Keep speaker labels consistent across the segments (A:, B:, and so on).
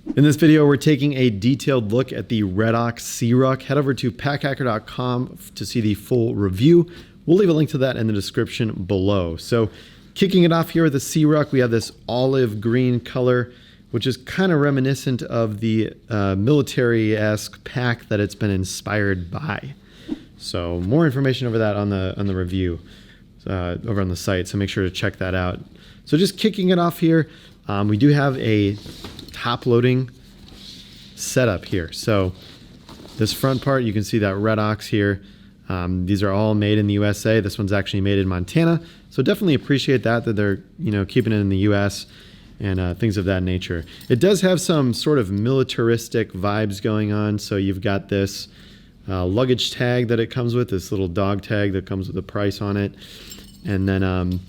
A: In this video, we're taking a detailed look at the red Oxx C-Ruck. Head over to packhacker.com to see the full review. We'll leave a link to that in the description below. So kicking it off here with the C-Ruck, we have this olive green color, which is kind of reminiscent of the military-esque pack that it's been inspired by. So more information over that on the review over on the site, so make sure to check that out. So just kicking it off here, we do have a top-loading setup here. So this front part, you can see that red Oxx here. These are all made in the USA. This one's actually made in Montana. So definitely appreciate that they're keeping it in the US and things of that nature. It does have some sort of militaristic vibes going on. So you've got this luggage tag that it comes with, this little dog tag that comes with a price on it. And then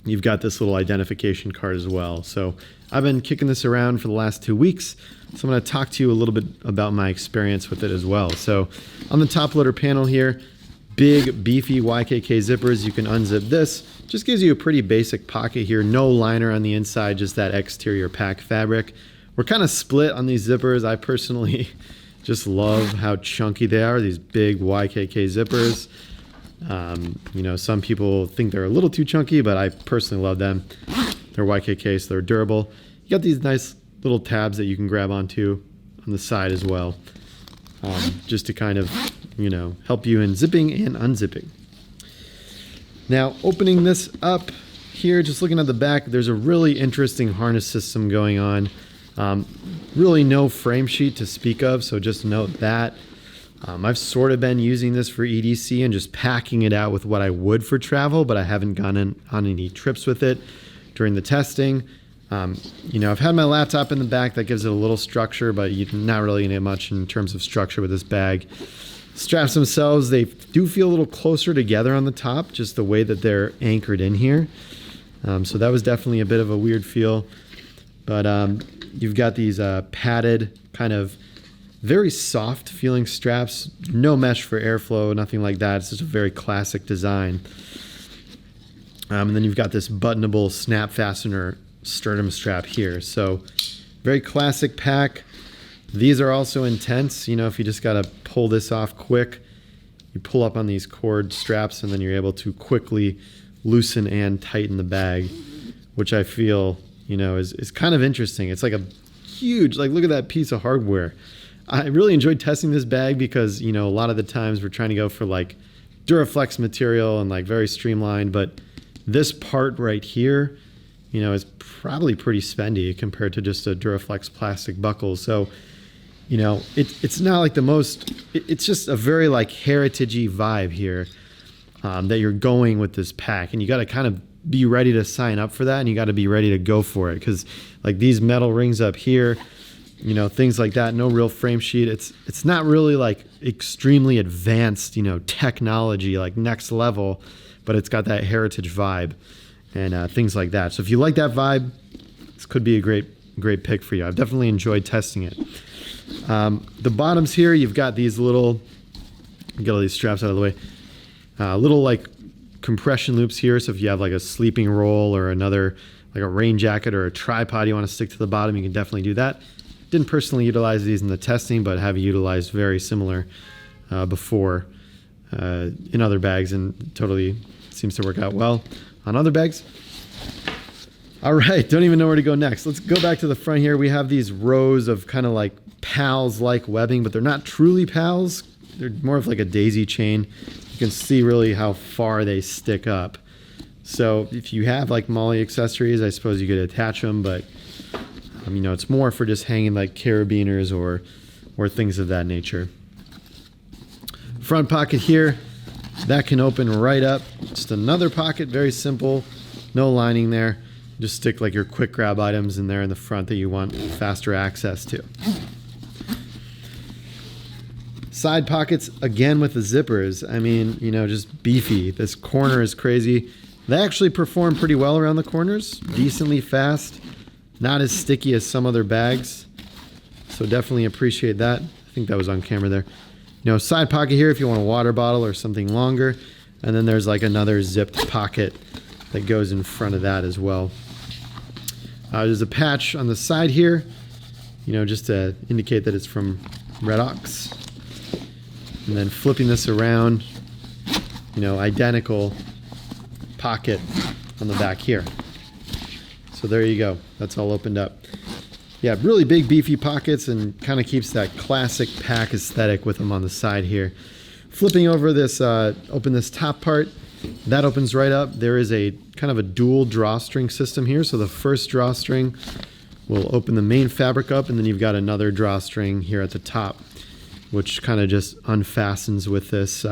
A: you've got this little identification card as well. So I've been kicking this around for the last 2 weeks. So I'm going to talk to you a little bit about my experience with it as well. So on the top loader panel here, big beefy YKK zippers. You can unzip this. Just gives you a pretty basic pocket here. No liner on the inside, just that exterior pack fabric. We're kind of split on these zippers. I personally just love how chunky they are, these big YKK zippers. Some people think they're a little too chunky, but I personally love them. They're YKK, so they're durable. You got these nice little tabs that you can grab onto on the side as well, just to kind of, help you in zipping and unzipping. Now, opening this up here, just looking at the back, there's a really interesting harness system going on. Really no frame sheet to speak of, so just note that. I've sort of been using this for EDC and just packing it out with what I would for travel, but I haven't gone on any trips with it during the testing. I've had my laptop in the back that gives it a little structure, but you're not really going to get much in terms of structure with this bag. Straps themselves, they do feel a little closer together on the top, just the way that they're anchored in here. So that was definitely a bit of a weird feel. But you've got these padded, kind of very soft feeling straps, no mesh for airflow, nothing like that. It's just a very classic design. And then you've got this buttonable snap fastener sternum strap here. So very classic pack. These are also intense. If you just got to pull this off quick, you pull up on these cord straps and then you're able to quickly loosen and tighten the bag, which I feel, is kind of interesting. It's like a huge, look at that piece of hardware. I really enjoyed testing this bag because, a lot of the times we're trying to go for Duraflex material and very streamlined, but this part right here, is probably pretty spendy compared to just a Duraflex plastic buckle. So, it's not like the most, it's just a very heritage-y vibe here that you're going with this pack. And you got to kind of be ready to sign up for that, and you got to be ready to go for it. Because these metal rings up here, things like that, no real frame sheet. It's not really extremely advanced, technology, next level, but it's got that heritage vibe and things like that. So if you like that vibe, this could be a great pick for you. I've definitely enjoyed testing it. The bottoms here, you've got these little, get all these straps out of the way, little compression loops here. So if you have a sleeping roll or another, a rain jacket or a tripod you want to stick to the bottom, you can definitely do that. Didn't personally utilize these in the testing, but have utilized very similar before in other bags, and totally seems to work out well on other bags. All right, don't even know where to go next. Let's go back to the front here. We have these rows of kind of pals-like webbing, but they're not truly pals. They're more of a daisy chain. You can see really how far they stick up. So if you have MOLLE accessories, I suppose you could attach them, but it's more for just hanging carabiners or things of that nature. Front pocket here, that can open right up. Just another pocket, very simple, no lining there. Just stick your quick grab items in there in the front that you want faster access to. Side pockets, again with the zippers. Just beefy. This corner is crazy. They actually perform pretty well around the corners, decently fast. Not as sticky as some other bags, so definitely appreciate that. I think that was on camera there. Side pocket here if you want a water bottle or something longer, and then there's another zipped pocket that goes in front of that as well. There's a patch on the side here you know, just to indicate that it's from Red Oxx. And then flipping this around, you know, identical pocket on the back here. So there you go. That's all opened up. Yeah, really big beefy pockets, and kind of keeps that classic pack aesthetic with them on the side here. Flipping over this, open this top part, that opens right up. There is a kind of a dual drawstring system here. So the first drawstring will open the main fabric up, and then you've got another drawstring here at the top, which kind of just unfastens with this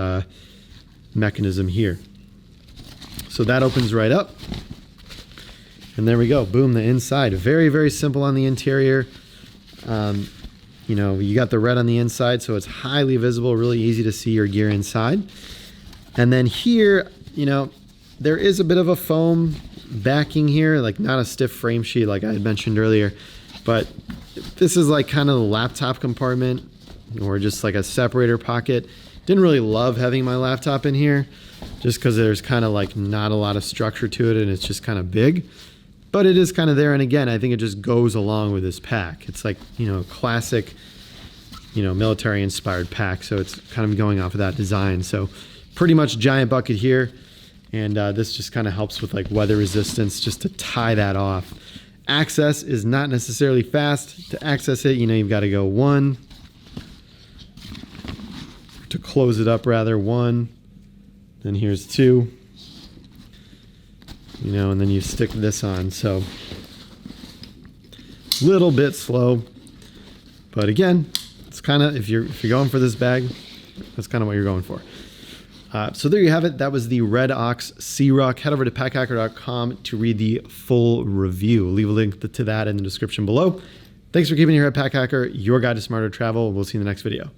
A: mechanism here. So that opens right up. And there we go, boom, the inside. Very, very simple on the interior. You know, you got the red on the inside, so it's highly visible, really easy to see your gear inside. And then here, you know, there is a bit of a foam backing here, like not a stiff frame sheet like I had mentioned earlier, but this is like kind of the laptop compartment, or just like a separator pocket. Didn't really love having my laptop in here, just because there's kind of like not a lot of structure to it, and it's just kind of big. But it is kind of there, and again, I think it just goes along with this pack. It's like, you know, classic, you know, military-inspired pack, so it's kind of going off of that design. So pretty much giant bucket here, and this just kind of helps with like weather resistance, just to tie that off. Access is not necessarily fast. To access it, you know, you've got to go one, to close it up rather, one, then here's two. You know, and then you stick this on. So little bit slow, but again, it's kind of, if you're going for this bag, that's kind of what you're going for. So there you have it. That was the Red Oxx C-Ruck. Head over to packhacker.com to read the full review. We'll leave a link to that in the description below. Thanks for keeping it here at Pack Hacker, your guide to smarter travel. We'll see you in the next video.